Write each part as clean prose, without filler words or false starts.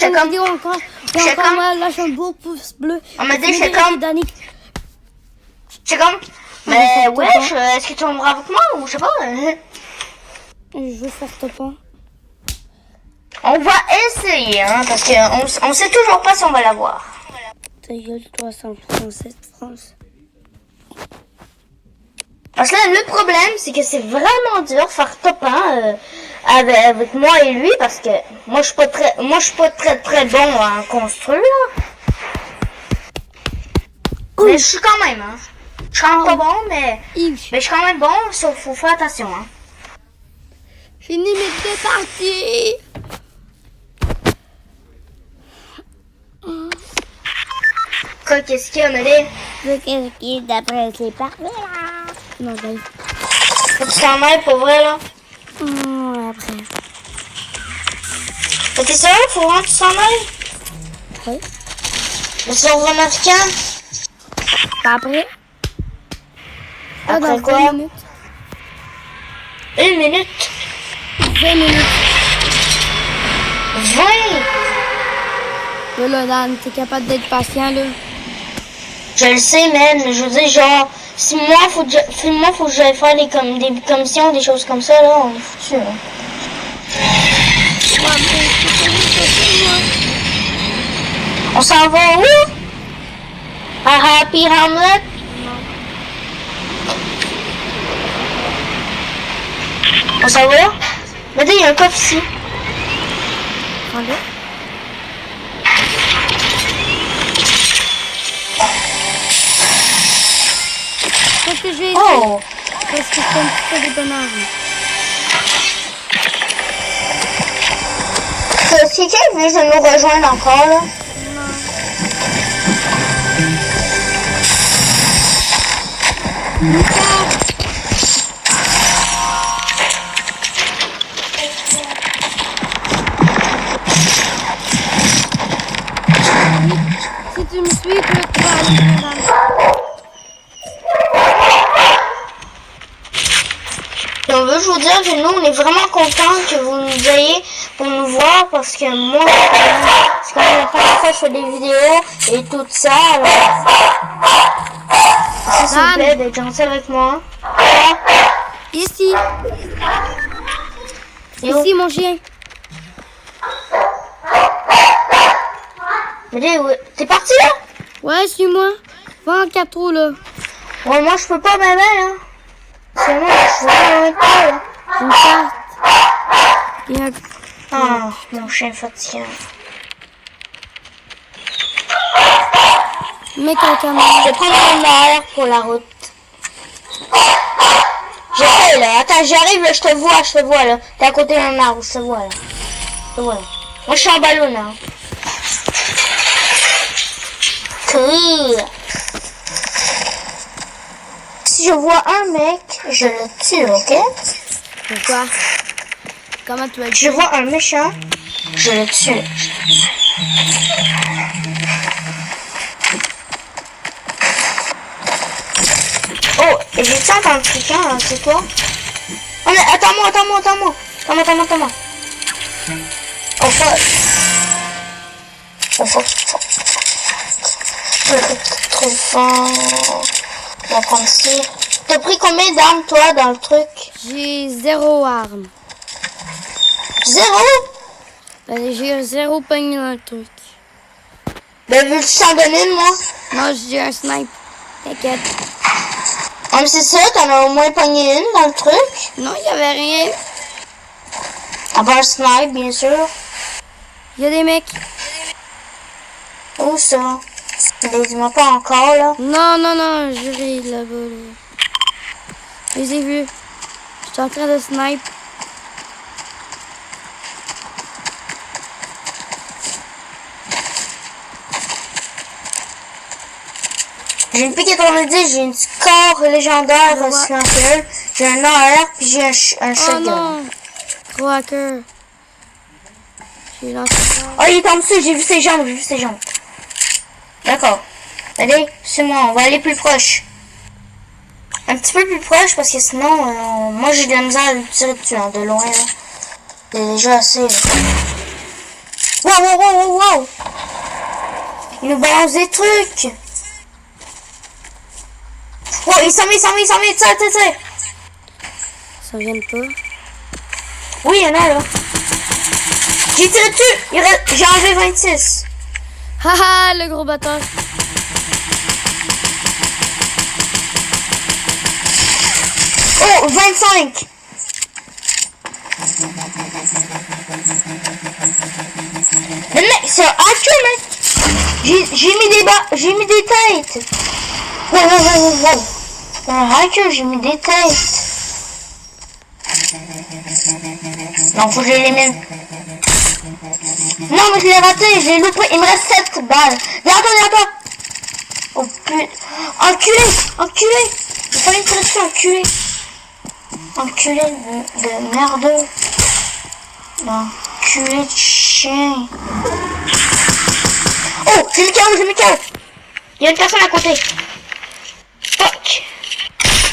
C'est la comme- vidéo encore. Et c'est encore comme- moi, lâche un beau pouce bleu. On m'a dit, Et c'est comme- Danick. C'est comme... Ouais, Mais ça wesh, te est-ce que tu aimeras avec moi ou je sais pas? Je veux faire top 1. On va essayer, hein, parce qu'on sait toujours pas si on va l'avoir. Ta gueule, toi, 107 France. Parce que là, le problème, c'est que c'est vraiment dur de faire top 1 avec moi et lui, parce que moi, je suis pas très bon à construire. Mais je suis quand même, hein. Je suis quand même pas bon, mais je suis quand même bon, sauf faut faire attention, hein. Fini mes deux parties. Quoi, qu'est-ce qu'il y a, Amélie? Qu'est-ce qui est d'après ces parties là? Non, ben. Faut que tu t'en ailles pour vrai, là. Après. T'es sérieux? Faut vraiment que tu t'en ailles? Oui. Le serveur américain? Pas après? Après dans quoi? 20 minutes. 1 minute? 20 minutes. 20? Là, Dan, t'es capable d'être patient, là. Je le sais, man, mais je veux dire, genre, si moi, faut que j'aille faire des commissions, des choses comme ça, là, on est foutu, là. Ouais, mais c'est pas juste moi. On s'en va où? À Happy Hamlet? On s'en va là? Mais il y a un coffre ici. Attendez. Qu'est-ce que j'ai Oh! Parce que c'est un petit peu des bonheurs. C'est quelqu'un qui vient de nous rejoindre encore, là? Si tu me suis, tu vas aller madame. Et on veut vous dire que nous, on est vraiment contents que vous nous ayez pour nous voir parce que moi, c'est quand même la première fois que je fais des vidéos et tout ça. Alors, s'il vous plaît, d'être gentil avec moi. Ici. Yo. Ici, mon chien. Mais dis, t'es parti là? Ouais, suis-moi. Va en 4 roues, là. Ouais, moi je peux pas même là. C'est moi, je veux pas même pas là. Une carte. Il y a... Ah, mon chien fatiguant. Mec, avec un Je vais prendre mon arrière pour la route. J'ai fait là. Attends, j'arrive là, je te vois là. T'es à côté d'un arbre, je te vois là. Je te vois là. Moi je suis en ballon là. Cool. Si je vois un mec, je le tue, ok? Pourquoi? Comment tu vas Si je vois un méchant, je le tue. Oh, et j'ai entendu quelqu'un, hein, c'est toi? Oh mais attends-moi. Oh fuck. Oh fuck. Trop fort. On va prendre ici. T'as pris combien d'armes toi dans le truc? J'ai 0 arme. 0? J'ai 0 pogné dans le truc. Ben veux-tu t'en donner une, moi? Non, j'ai un snipe. T'inquiète. Ah mais c'est ça, t'en as au moins pogné une dans le truc? Non, il y avait rien. À part snipe, bien sûr. Il y a des mecs. Où ça? Dis-moi pas encore, là. Non, je ris là-bas. Là. Je les ai vus. Je suis en train de snipe. J'ai une P90, j'ai une score légendaire silencieuse, j'ai un AR, puis j'ai un Oh shotgun. non! Gros hacker. J'ai lancé ça. Oh, il est en dessous, j'ai vu ses jambes. D'accord. Allez, suis-moi, on va aller plus proche. Un petit peu plus proche, parce que sinon, moi j'ai de la misère à lui tirer dessus, hein, de loin, là. C'est déjà assez, là. Wow, Wow! Il nous balance des trucs. Oh, il s'en met, tire. Ça vient pas. Oui, il y en a là. J'ai tiré dessus. J'ai enlevé 26. Haha, le gros bâtard. Oh, 25. Le mec, c'est un hacker, mec. J'ai mis des têtes. Wow. C'est un hacker, j'ai mis des têtes. Non, faut que je l'élimine. Non, mais je l'ai raté, j'ai loupé. Il me reste 7 balles. Derrière toi. Oh putain. Enculé. J'ai failli me tirer dessus, enculé. Enculé de merdeux. Enculé de chien. Oh, j'ai mis KO. Il y a une personne à côté. Fuck.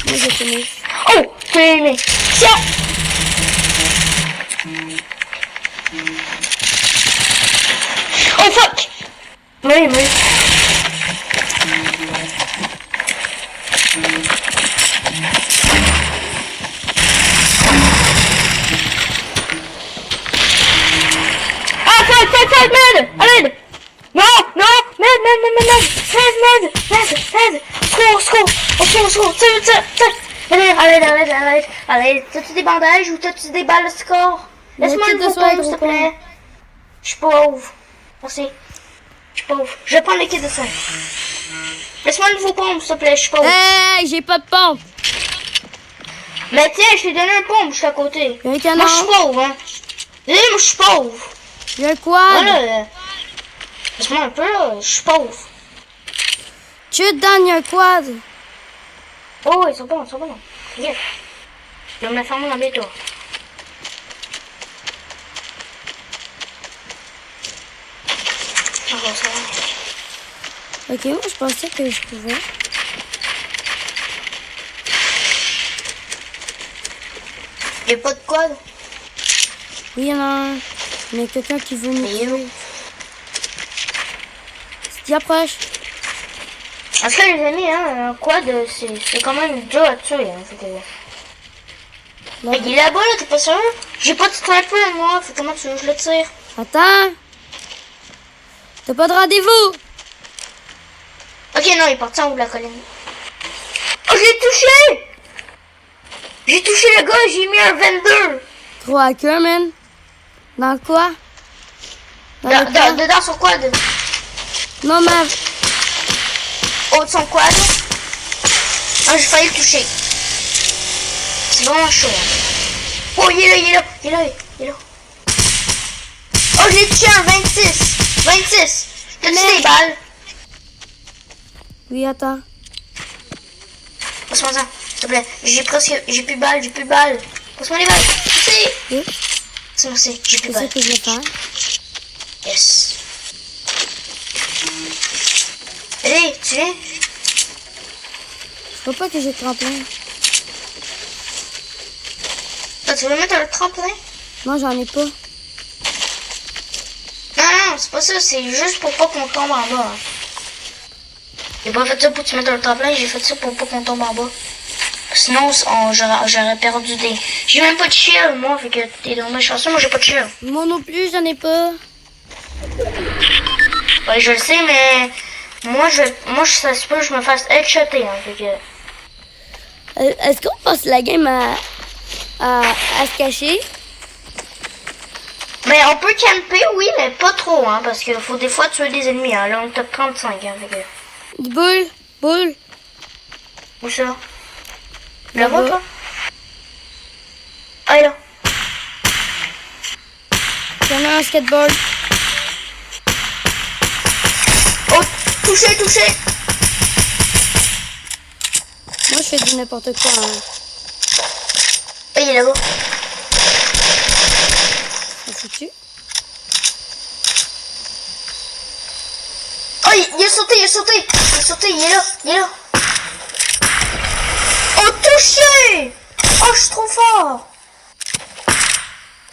Moi, j'ai fini. Oh, je l'ai aimé. Tiens. Oh, fuck. Oui. Ah, fuck, merde. Allez. Non, merde. Secours. Allez, t'as-tu des bandages ou t'as-tu des balles de score? Laisse-moi une nouveau pompe, s'il te plaît. Je suis pauvre. Merci. Je suis pauvre. Je vais prendre les kits de soins. Laisse-moi une nouveau pompe, s'il te plaît, je suis pauvre. Hey, j'ai pas de pompe. Mais tiens, je t'ai donné un pompe, je suis à côté. Il y a un canard. Moi, je suis pauvre, hein. Moi, je suis pauvre. Il y a un quad. Voilà. Laisse-moi un peu, là. Je suis pauvre. Tu te donnes, il y a un quad. Oh, ils sont bons. Yes. Je vais me la fermer dans bientôt. Ça va. Ok, moi je pensais que je pouvais. Y'a pas de quad? Oui, il y en a un. Mais quelqu'un qui veut nous Mais tuer. Si tu approches. En tout cas, les amis, hein, un quad, c'est quand même dur à tuer. Hein, mais il est là-bas, là, t'es pas sûr? J'ai pas de sniper, moi. Faut comment tu veux que je le tire? Attends. T'as pas de rendez-vous. Ok, non, il est parti en haut de la colline. Oh, j'ai touché le gars, j'ai mis un 22. Gros hacker, man. Dans quoi? Dedans son quad. Non, mais... Haut de son quad. Ah, j'ai failli le toucher. C'est vraiment chaud. Hein. Oh, il est là. Oh, j'ai touché un 26. T'as-tu des balles? Oui, attends. Passe-moi ça, s'il te plaît. J'ai plus de balles. Passe-moi les balles. Merci. Oui. Merci, j'ai plus C'est de ça balles. que je vais faire. Yes. Allez, tu viens? Je vois pas que j'ai tremplin. Toi, tu veux mettre un tremplin? Non, j'en ai pas. Non, c'est pas ça. C'est juste pour pas qu'on tombe en bas. Hein. J'ai pas fait ça pour que tu mettes un tremplin. J'ai fait ça pour pas qu'on tombe en bas. Sinon, j'aurais perdu des... J'ai même pas de shield, moi. Fait que t'es dans ma chanson. Moi, j'ai pas de shield. Moi non plus, j'en ai pas. Ouais, je le sais, mais... Moi, ça se peut que je me fasse headshotter. Hein, fait que... Est-ce qu'on passe la game à se cacher? Mais on peut camper, oui, mais pas trop, hein, parce qu'il faut des fois tuer des ennemis, hein. Là, on est top 35, hein, fait que... Boule. Où ça? Là-bas, toi? Ah, là. J'en ai un skateboard. Oh, touché. Moi, je fais du n'importe quoi. Hein. Ah, il est là-bas. Ça fout-tu? Oh, il a sauté, il est là. Oh, touché! Oh, je suis trop fort!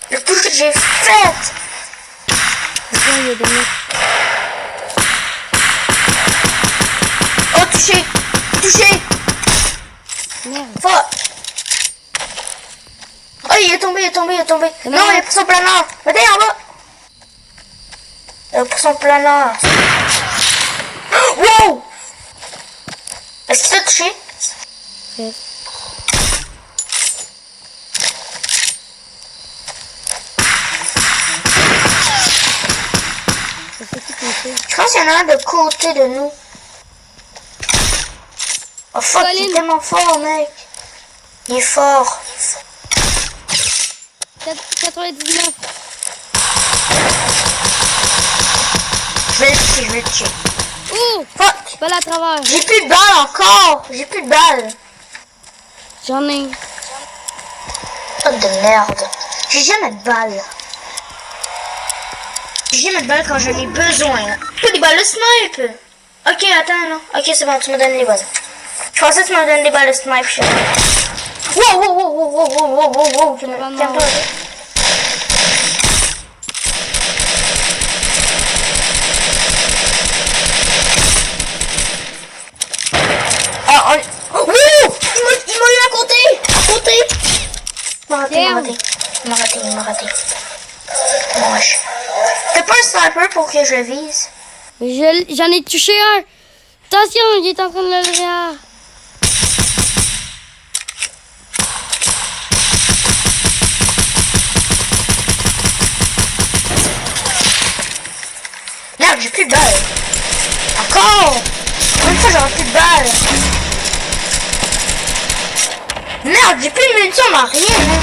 Le touche que j'ai fait! Attends, il y a des mecs. touché. Merde. Fuck. Oh, il est tombé, il est tombé, il est tombé. Non. Non, il est pour son planeur. Mettez en bas. Il est pour son planeur. Wow. Est-ce qu'il t'a touché? Yes. Ça fait tout compter. Je pense qu'il y en a un de côté de nous. Oh fuck, il est Colin. tellement fort, mec. Il est fort. 99. Je vais le toucher, je vais le toucher. Oh! Fuck. Pas à travers. J'ai plus de balles encore. J'ai plus de balles. J'en ai. Oh de merde. J'ai jamais de balles. J'ai jamais de balles quand j'en ai besoin. Pas des balles de snipe. Ok, attends, non. Ok, c'est bon, tu me donnes les balles. Je pensais que tu me donnes des balles de snipe. Wow, wow, wow, wow, wow, wow, wow, wow, wow. Calme-toi. Ah, oh, wouh! Il m'a eu à côté! À côté! Il m'a raté, il m'a raté. Il m'a raté, il m'a raté. Moche. T'as pas un sniper pour que je vise? J'en ai touché un. Attention, il est en train de le lever. Merde, j'ai plus de balles. Encore! Même ça, j'aurai plus de balles. Merde, j'ai plus de munitions, mais rien. Hein.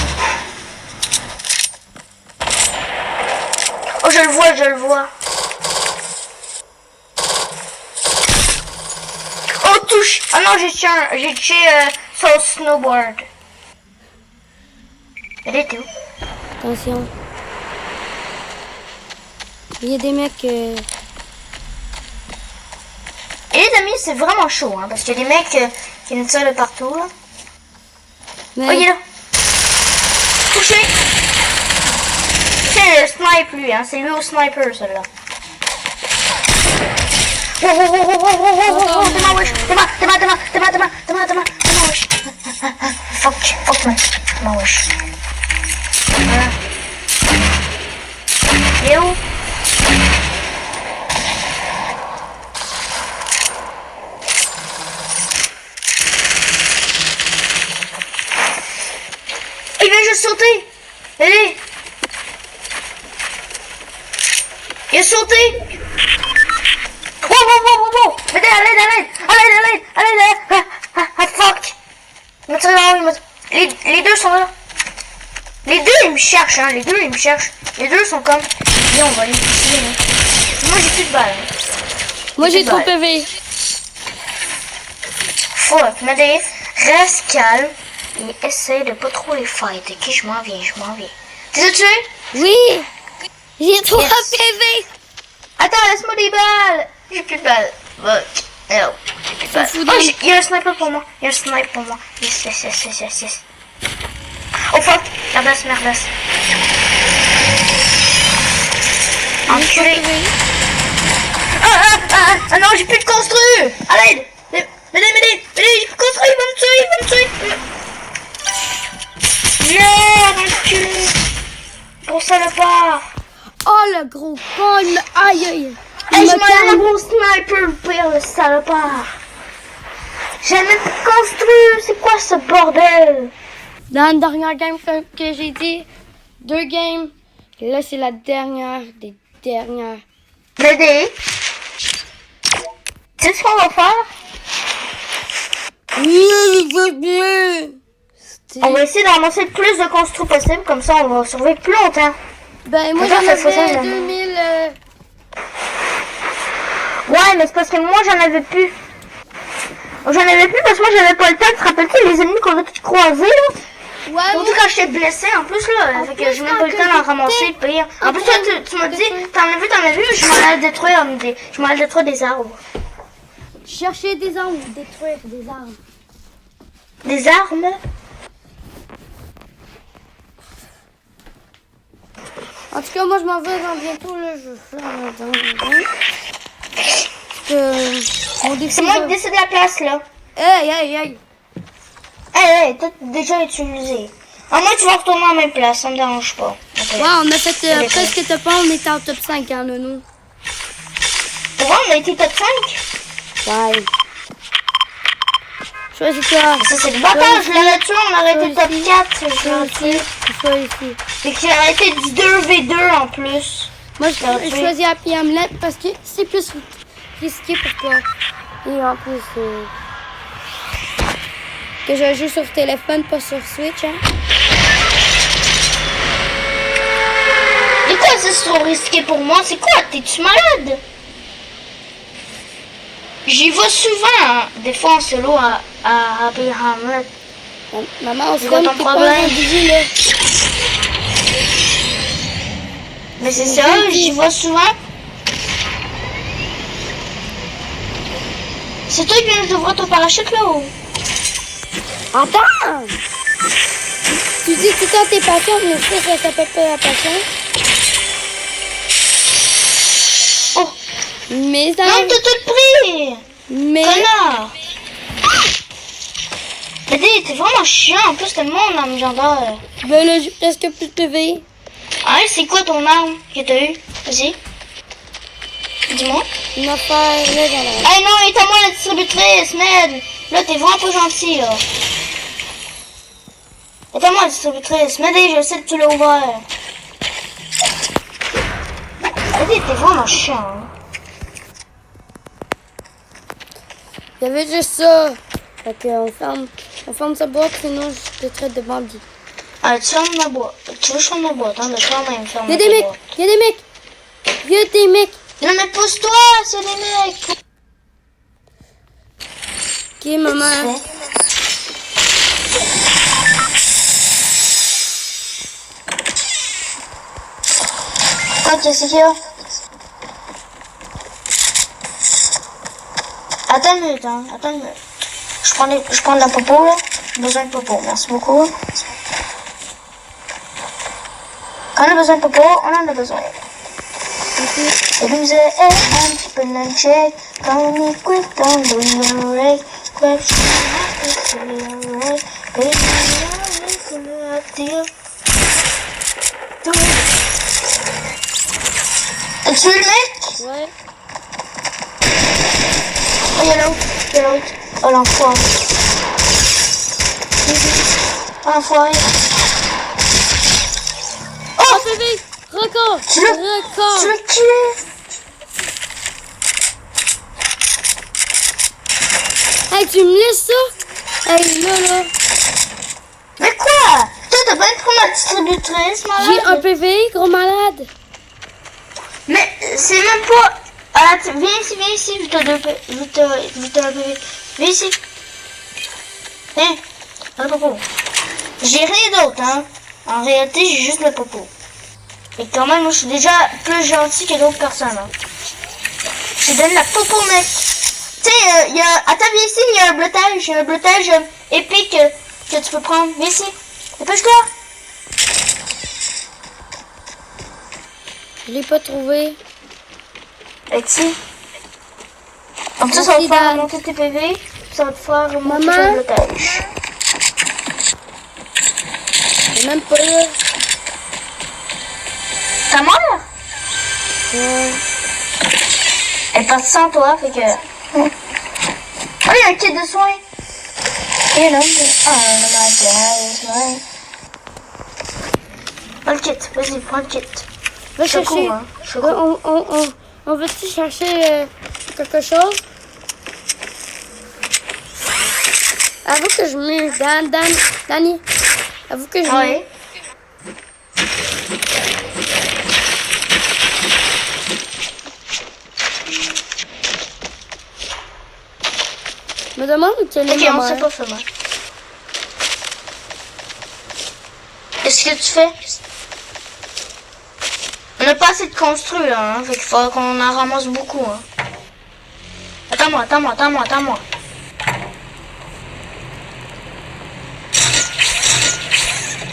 Oh, je le vois, je le vois. Oh, touche. Ah non, j'ai tué son snowboard. Elle était où? Attention. Il y a des mecs. Et les amis, c'est vraiment chaud, hein, parce qu'il y a des mecs qui nous tirent de partout, là. Mais... Oh, il est là. Touché. C'est le snipe, lui, hein. C'est lui au sniper, celui-là. Oh, oh, oh, oh, oh, oh, oh, oh, t'es ma wesh. T'es ma wesh. Fuck, man. T'es ma wesh. Voilà. Il est où? Il vient juste sauter. Allez. Il a sauté. Wow. Mais à l'aide. Ah, fuck. Il m'a tiré dans le haut, les deux sont là. Les deux, ils me cherchent, hein. Les deux sont comme... Viens, on va les toucher, hein. Moi, j'ai plus de balles. Moi j'ai trop balles. PV. Fuck, mais Dave, reste calme et essaye de pas trop les fight. Ok, je m'en viens. T'es tué? Oui! J'ai 3 Yes. PV! Attends, laisse-moi des balles. J'ai plus de balles. Fuck. Non, j'ai plus de balles. fout Oh, dans- il y a un sniper pour moi. Yes. Oh fuck, merdasse. Enculé. Ah non, j'ai plus de construire. À l'aide. M'aider, j'ai plus de construire, il va me tuer. Merde, enculé. Gros salopard. Oh le gros con! il me- Aïe aïe! Hey, Il je me m'en ai un calme. gros sniper, le pire, le salopard. J'ai même plus de construire. C'est quoi ce bordel? Dans la dernière game que j'ai dit, 2 games. Là c'est la dernière des dernières. M'aider. Tu sais ce qu'on va faire? On va essayer de ramasser le plus de construits possible, comme ça on va survivre plus longtemps. Ben moi Attends, j'en ça fait ça, avais là. 2000. Ouais, mais c'est parce que moi j'en avais plus. J'en avais plus parce que moi j'avais pas le temps. Tu te rappelles-tu les ennemis qu'on a tous croisés là? Ouais, Surtout moi, quand j'étais blessé en plus là. Fait que plus, j'ai même pas eu le quand temps d'en que ramasser j'étais pire. En plus toi tu m'as dit, détruire. t'en as vu, je m'en allais détruire des arbres. chercher des armes, détruire des armes. Des armes? En tout cas, moi je m'en vais dans bientôt là, je fais un dans que mon défi. C'est moi qui décide la place là. Hey, hey, hey. Hey, t'as déjà utilisé. À moins que tu vas retourner en même place, ça me dérange pas. Ok. Ouais, on a fait presque top 1, on était en top 5, hein, nous. Pour vrai, on a été top 5? Ouais. Choisis-toi. Ça, c'est le bâtard, je l'aurais tué, on aurait été top 4, c'est gentil. Choisis ici. Et qu'il aurait été du 2v2 en plus. Moi, je choisis Happy Hamlet parce que c'est plus risqué pour toi. Et en plus, que je joue sur téléphone, pas sur Switch, hein. Et quoi, c'est trop risqué pour moi? C'est quoi? T'es-tu malade? J'y vais souvent, hein, des fois en solo à Happy Hamlet. Maman, on se C'est quoi donne ton tes problème? parents bisous, là. Mais c'est ça, j'y vais souvent. C'est toi qui viens d'ouvrir ton parachute là ou? Attends! Tu dis tout le temps t'es patient, mais ça s'appelle pas la patience. Oh! Mais ça... Non, t'as tout pris! Mais... Connard! T'es vraiment chiant, en plus t'es mon arme légendaire. Ben là, j'ai presque plus de PV. Ah ouais, c'est quoi ton arme que t'as eu? Vas-y. Dis-moi. Une affaire, là, j'en ai... Hey non, il est à moi la distributrice, merde! Là, t'es vraiment pas gentil, là. Il est à moi la distributrice. Merde, je sais que tu l'as ouvert. T'es vraiment chiant, hein. Il y avait juste ça. Fait qu'on ferme sa boîte, sinon je te traite de bandit. Ah, tu fermes ma boîte. Tu veux que je ferme ma boîte, hein, de quand même fermer Y'a des ta mecs! boîte. Y'a des mecs! Y'a des mecs! Non mais pousse-toi, c'est des mecs. Ok, maman. Ok, c'est qui là? Attends une minute, hein. Attends une minute. Je prends de la popo là. J'ai besoin de popo, merci beaucoup. Quand on a besoin de popo, on en a besoin. Et nous est un petit peu de check. Quand on écoute dans l'oreille. Question as-tu vu le mec? Ouais. Oh, y'a l'autre, Oh, l'enfoiré. L'enfoiré. Oh, PV! Record! Tu l'as tué? Hey, tu me laisses ça? Hey, là. Mais quoi? Toi, t'as pas pris ma distributrice, malade? J'ai un PV, gros malade. Mais c'est même pas... Ah, viens ici, je te donne un PV. Viens ici. Viens, un popo. J'ai rien d'autre, hein. En réalité, j'ai juste le popo. Et quand même, moi, je suis déjà plus gentil que d'autres personnes, hein. Je te donne la popo, mec. Tu sais, il y a... Attends, viens ici, il y a un bleutage épique que tu peux prendre. Viens ici. Dépêche-toi. Je l'ai pas trouvé. Ici. Comme ça va te faire remonter tes PV. Ça va te faire remonter ton blocage. C'est même pas là. Ta mère? Ouais. Elle est partie sans toi, fait que... Oh, il y a un kit de soins. Et là, prends le kit, vas-y, prends le kit. Va chercher. Hein. Je cours. On veut-tu chercher quelque chose? Avoue que je mets... Danny. Avoue que je mets... Ouais. Me demande quelle est Ok, ma on sait mère. pas fait mal. Qu'est-ce que tu fais? On n'a pas assez de construire, hein. Fait qu'il faudra qu'on en ramasse beaucoup, hein. Attends-moi.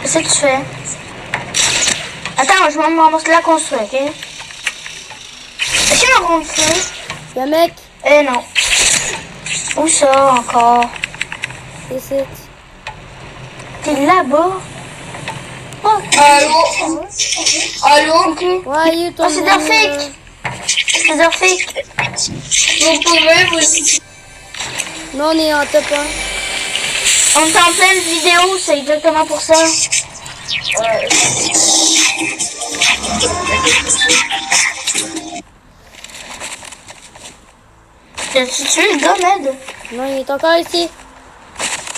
Qu'est-ce que tu fais? Attends, je m'en ramasse la construire, ok? Est-ce qu'il y a un rond de feu? Le mec, Eh non. Où ça encore? Ici. T'es là-bas? Oh, Allô? Allô? ok. Ouais, you ton Oh, c'est Darfik. C'est Darfik. Vous pouvez vous... Non, on est en top 1. On est en pleine vidéo, c'est exactement pour ça. T'as-tu tué le gars, Med? Non, il est encore ici.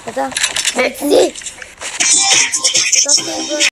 Attends. Mais- Ici. Ça, c'est bon.